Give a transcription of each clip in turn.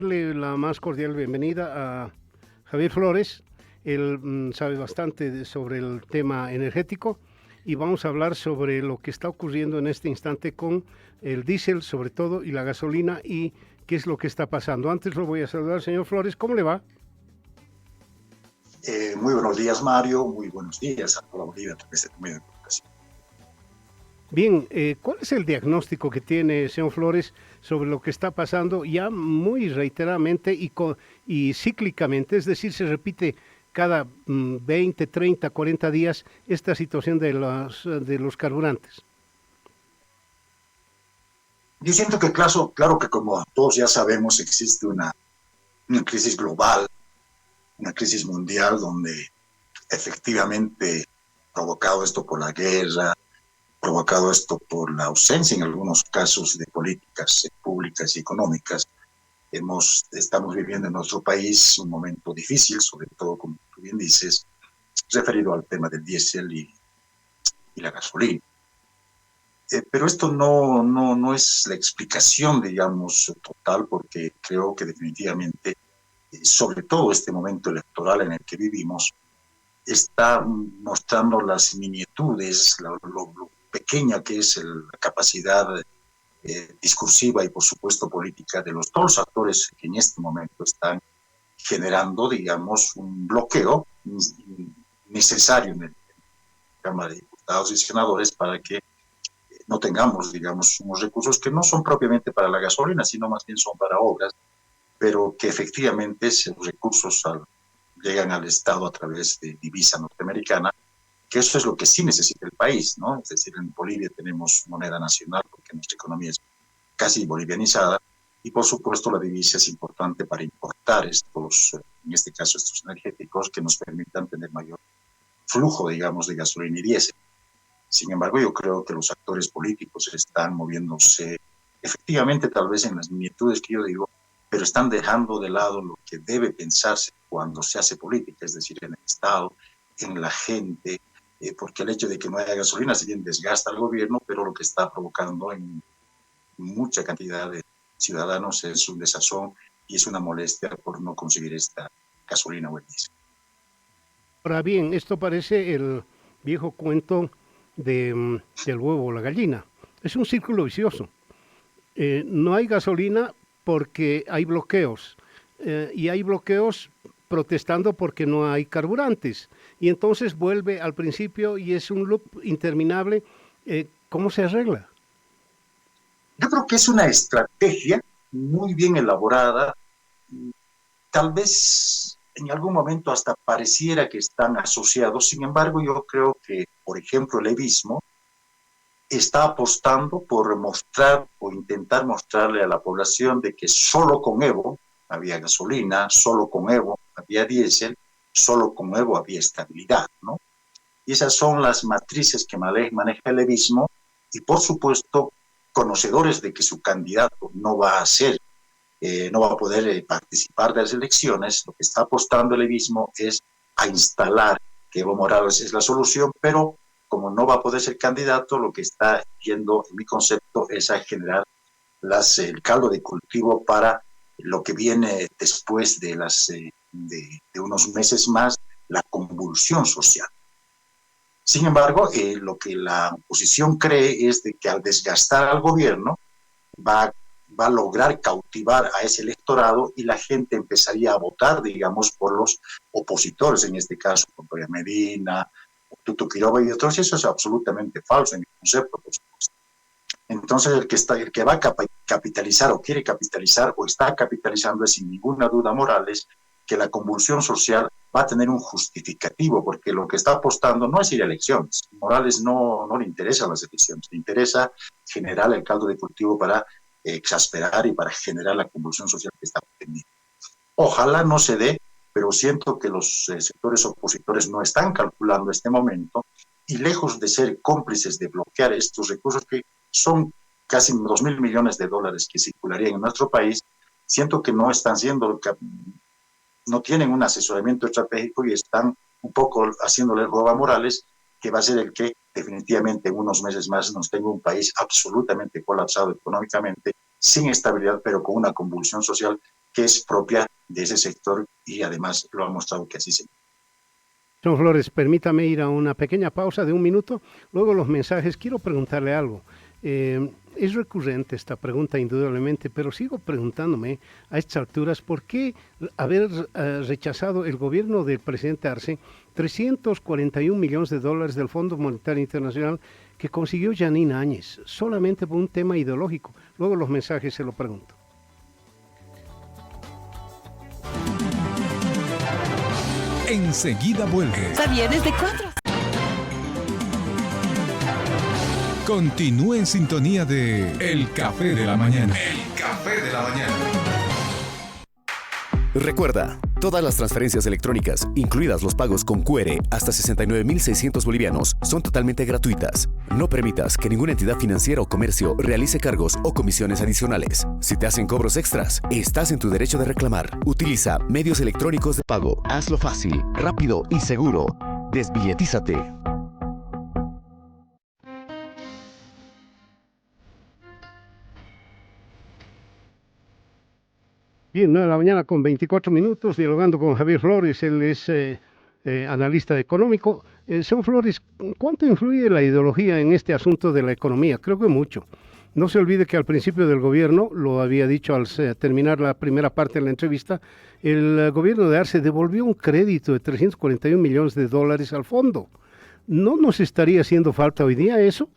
Darle la más cordial bienvenida a Javier Flores. Él sabe bastante sobre el tema energético y vamos a hablar sobre lo que está ocurriendo en este instante con el diésel, sobre todo, y la gasolina, y qué es lo que está pasando. Antes lo voy a saludar, señor Flores. ¿Cómo le va? Muy buenos días, Mario. Muy buenos días a toda Bolivia a través de tu medio de comunicación. Bien, ¿cuál es el diagnóstico que tiene, señor Flores, sobre lo que está pasando ya muy reiteradamente y cíclicamente? Es decir, se repite cada 20, 30, 40 días esta situación de los carburantes. Yo siento que, claro que como todos ya sabemos, existe una crisis global, una crisis mundial donde efectivamente, provocado esto por la guerra, provocado esto por la ausencia en algunos casos de políticas públicas y económicas, estamos viviendo en nuestro país un momento difícil, sobre todo, como tú bien dices, referido al tema del diésel y la gasolina. Pero esto no es la explicación, digamos, total, porque creo que definitivamente, sobre todo este momento electoral en el que vivimos, está mostrando las similitudes, lo pequeña que es la capacidad discursiva y, por supuesto, política de todos los actores que en este momento están generando, digamos, un bloqueo necesario en la Cámara de Diputados y Senadores para que no tengamos, digamos, unos recursos que no son propiamente para la gasolina, sino más bien son para obras, pero que efectivamente esos recursos llegan al Estado a través de divisa norteamericana, que eso es lo que sí necesita el país, ¿no? Es decir, en Bolivia tenemos moneda nacional porque nuestra economía es casi bolivianizada, y por supuesto la divisa es importante para importar en este caso estos energéticos que nos permitan tener mayor flujo, digamos, de gasolina y diésel. Sin embargo, yo creo que los actores políticos están moviéndose efectivamente tal vez en las magnitudes que yo digo, pero están dejando de lado lo que debe pensarse cuando se hace política, es decir, en el Estado, en la gente, porque el hecho de que no haya gasolina, si bien desgasta al gobierno, pero lo que está provocando en mucha cantidad de ciudadanos es un desazón y es una molestia por no conseguir esta gasolina o el diésel. Ahora bien, esto parece el viejo cuento del huevo o la gallina. Es un círculo vicioso. No hay gasolina porque hay bloqueos y hay bloqueos protestando porque no hay carburantes y entonces vuelve al principio y es un loop interminable. ¿Cómo se arregla? Yo creo que es una estrategia muy bien elaborada. Tal vez en algún momento hasta pareciera que están asociados. Sin embargo, yo creo que, por ejemplo, el evismo está apostando por mostrar o intentar mostrarle a la población de que solo con Evo había gasolina, solo con Evo había diésel, solo con Evo había estabilidad, ¿no? Y esas son las matrices que maneja el evismo, y por supuesto conocedores de que su candidato no va a poder participar de las elecciones. Lo que está apostando el evismo es a instalar que Evo Morales es la solución, pero como no va a poder ser candidato, lo que está yendo, en mi concepto, es a generar el caldo de cultivo para lo que viene después de unos meses más, la convulsión social. Sin embargo, lo que la oposición cree es de que al desgastar al gobierno va, va a lograr cautivar a ese electorado y la gente empezaría a votar, digamos, por los opositores, en este caso, por Gloria Medina, Tuto Quiroga y otros. Eso es absolutamente falso en mi concepto, por supuesto. Entonces, el que va a capitalizar o quiere capitalizar o está capitalizando es sin ninguna duda Morales, que la convulsión social va a tener un justificativo, porque lo que está apostando no es ir a elecciones. Morales no le interesan las elecciones, le interesa generar el caldo de cultivo para exasperar y para generar la convulsión social que está pretendiendo. Ojalá no se dé, pero siento que los sectores opositores no están calculando este momento, y lejos de ser cómplices de bloquear estos recursos que son casi 2.000 millones de dólares que circularían en nuestro país, siento que no están siendo, no tienen un asesoramiento estratégico y están un poco haciéndole robo a Morales, que va a ser el que definitivamente en unos meses más nos tenga un país absolutamente colapsado económicamente, sin estabilidad, pero con una convulsión social que es propia de ese sector y además lo ha mostrado que así se. Señor Flores, permítame ir a una pequeña pausa de un minuto, luego los mensajes. Quiero preguntarle algo. Es recurrente esta pregunta indudablemente, pero sigo preguntándome a estas alturas por qué haber rechazado el gobierno del presidente Arce 341 millones de dólares del Fondo Monetario Internacional que consiguió Janine Áñez, solamente por un tema ideológico. Luego los mensajes se lo pregunto. Enseguida vuelve. ¿Sabías de 4? Continúe en sintonía de El Café de la Mañana. El Café de la Mañana. Recuerda, todas las transferencias electrónicas, incluidas los pagos con QR hasta 69.600 bolivianos, son totalmente gratuitas. No permitas que ninguna entidad financiera o comercio realice cargos o comisiones adicionales. Si te hacen cobros extras, estás en tu derecho de reclamar. Utiliza medios electrónicos de pago. Hazlo fácil, rápido y seguro. Desbilletízate. Bien, 9 de la mañana con 24 minutos, dialogando con Javier Flores, él es analista económico. Señor Flores, ¿cuánto influye la ideología en este asunto de la economía? Creo que mucho. No se olvide que al principio del gobierno, lo había dicho al terminar la primera parte de la entrevista, el gobierno de Arce devolvió un crédito de 341 millones de dólares al fondo. ¿No nos estaría haciendo falta hoy día eso?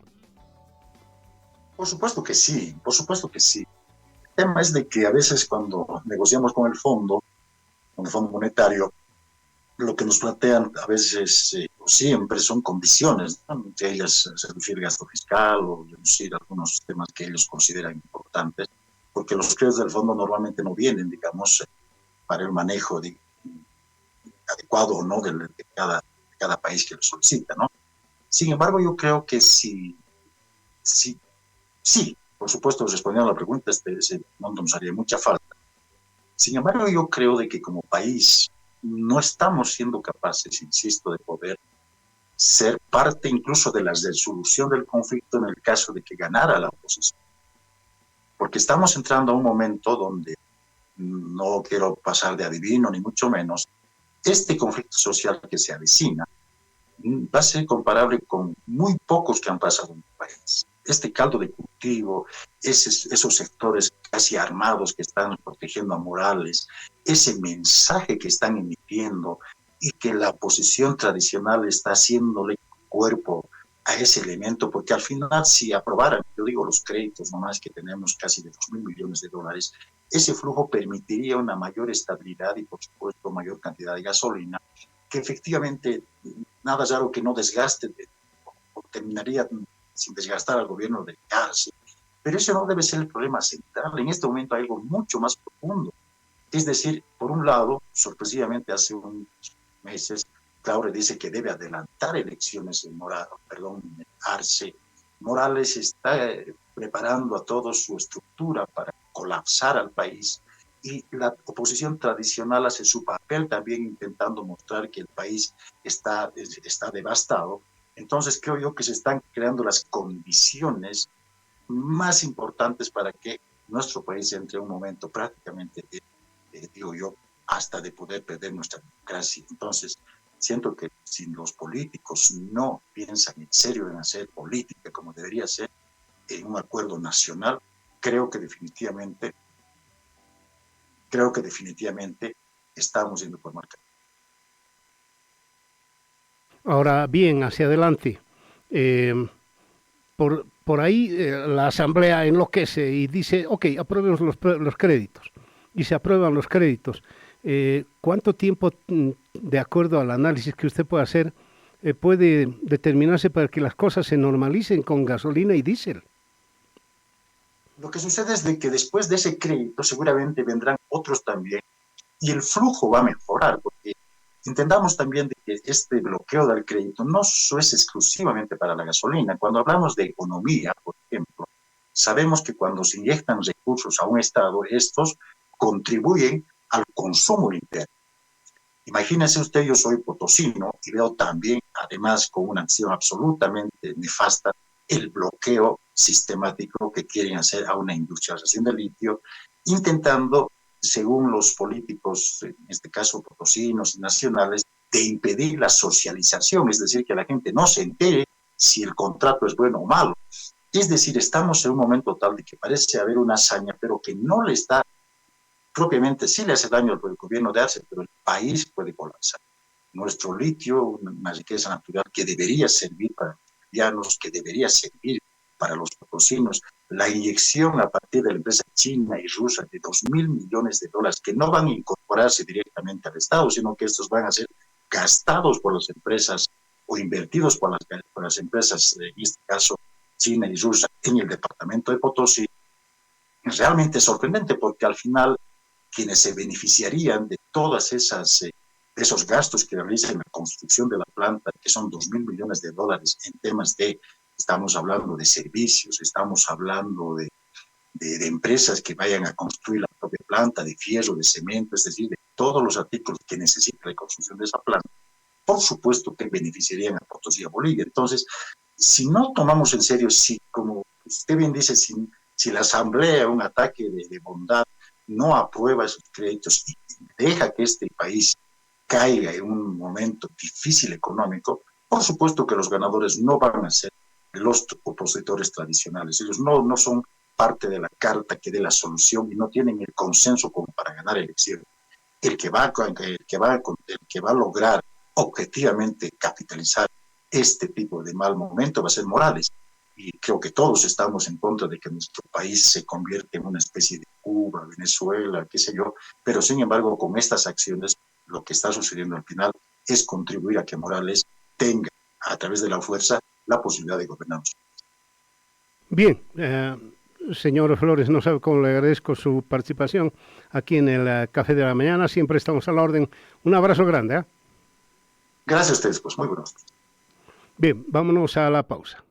Por supuesto que sí, por supuesto que sí. El tema es de que a veces cuando negociamos con el Fondo Monetario, lo que nos plantean a veces o siempre son condiciones, ¿no? Entre ellas reducir gasto fiscal o reducir algunos temas que ellos consideran importantes, porque los créditos del Fondo normalmente no vienen, digamos, para el manejo adecuado o no de cada país que lo solicita, ¿no? Sin embargo, yo creo que sí, por supuesto, respondiendo a la pregunta, ese monto nos haría mucha falta. Sin embargo, yo creo de que como país no estamos siendo capaces, insisto, de poder ser parte incluso de la resolución del conflicto en el caso de que ganara la oposición. Porque estamos entrando a un momento donde, no quiero pasar de adivino ni mucho menos, este conflicto social que se avecina va a ser comparable con muy pocos que han pasado en el país. Este caldo de cultivo, esos sectores casi armados que están protegiendo a Morales, ese mensaje que están emitiendo y que la oposición tradicional está haciéndole cuerpo a ese elemento, porque al final si aprobaran, yo digo los créditos nomás que tenemos casi de 2.000 millones de dólares, ese flujo permitiría una mayor estabilidad y por supuesto mayor cantidad de gasolina, que efectivamente nada raro que no desgaste o terminaría sin desgastar al gobierno de Arce. Pero eso no debe ser el problema central. En este momento hay algo mucho más profundo. Es decir, por un lado, sorpresivamente hace unos meses, Claure dice que debe adelantar elecciones en Arce. Morales está preparando a toda su estructura para colapsar al país y la oposición tradicional hace su papel también intentando mostrar que el país está devastado. Entonces creo yo que se están creando las condiciones más importantes para que nuestro país entre en un momento prácticamente, digo yo, hasta de poder perder nuestra democracia. Entonces, siento que si los políticos no piensan en serio en hacer política como debería ser, en un acuerdo nacional, creo que definitivamente estamos yendo por marca. Ahora bien, hacia adelante. Por ahí la Asamblea enloquece y dice, ok, aprobemos los créditos. Y se aprueban los créditos. ¿Cuánto tiempo, de acuerdo al análisis que usted puede hacer, puede determinarse para que las cosas se normalicen con gasolina y diésel? Lo que sucede es de que después de ese crédito seguramente vendrán otros también y el flujo va a mejorar, porque entendamos también de que este bloqueo del crédito no es exclusivamente para la gasolina. Cuando hablamos de economía, por ejemplo, sabemos que cuando se inyectan recursos a un Estado, estos contribuyen al consumo interno. Imagínense usted, yo soy potosino y veo también, además, con una acción absolutamente nefasta, el bloqueo sistemático que quieren hacer a una industrialización del litio, intentando según los políticos, en este caso potosinos y nacionales, de impedir la socialización, es decir, que la gente no se entere si el contrato es bueno o malo. Es decir, estamos en un momento tal de que parece haber una hazaña, pero que no le está, propiamente sí le hace daño al gobierno de Arce, pero el país puede colapsar. Nuestro litio, una riqueza natural que debería servir para los bolivianos, que debería servir para los potosinos, la inyección a partir de la empresa china y rusa de $2.000 millones, que no van a incorporarse directamente al Estado, sino que estos van a ser gastados por las empresas o invertidos por las empresas, en este caso China y rusa, en el departamento de Potosí, es realmente sorprendente porque al final quienes se beneficiarían de todas esos gastos que realiza en la construcción de la planta, que son $2.000 millones en temas de, estamos hablando de servicios, estamos hablando de empresas que vayan a construir la propia planta, de fierro, de cemento, es decir, de todos los artículos que necesita la construcción de esa planta, por supuesto que beneficiarían a Potosí y a Bolivia. Entonces, si no tomamos en serio, si, como usted bien dice, si la Asamblea, un ataque de bondad, no aprueba esos créditos y deja que este país caiga en un momento difícil económico, por supuesto que los ganadores no van a ser los opositores tradicionales. Ellos no son parte de la carta que dé la solución y no tienen el consenso como para ganar elecciones. El que va a lograr objetivamente capitalizar este tipo de mal momento va a ser Morales. Y creo que todos estamos en contra de que nuestro país se convierta en una especie de Cuba, Venezuela, qué sé yo, pero sin embargo con estas acciones lo que está sucediendo al final es contribuir a que Morales tenga, a través de la fuerza, la posibilidad de gobernar. Bien, señor Flores, no sabe cómo le agradezco su participación aquí en el Café de la Mañana, siempre estamos a la orden. Un abrazo grande. Gracias a ustedes, pues muy buenos días. Bien, vámonos a la pausa.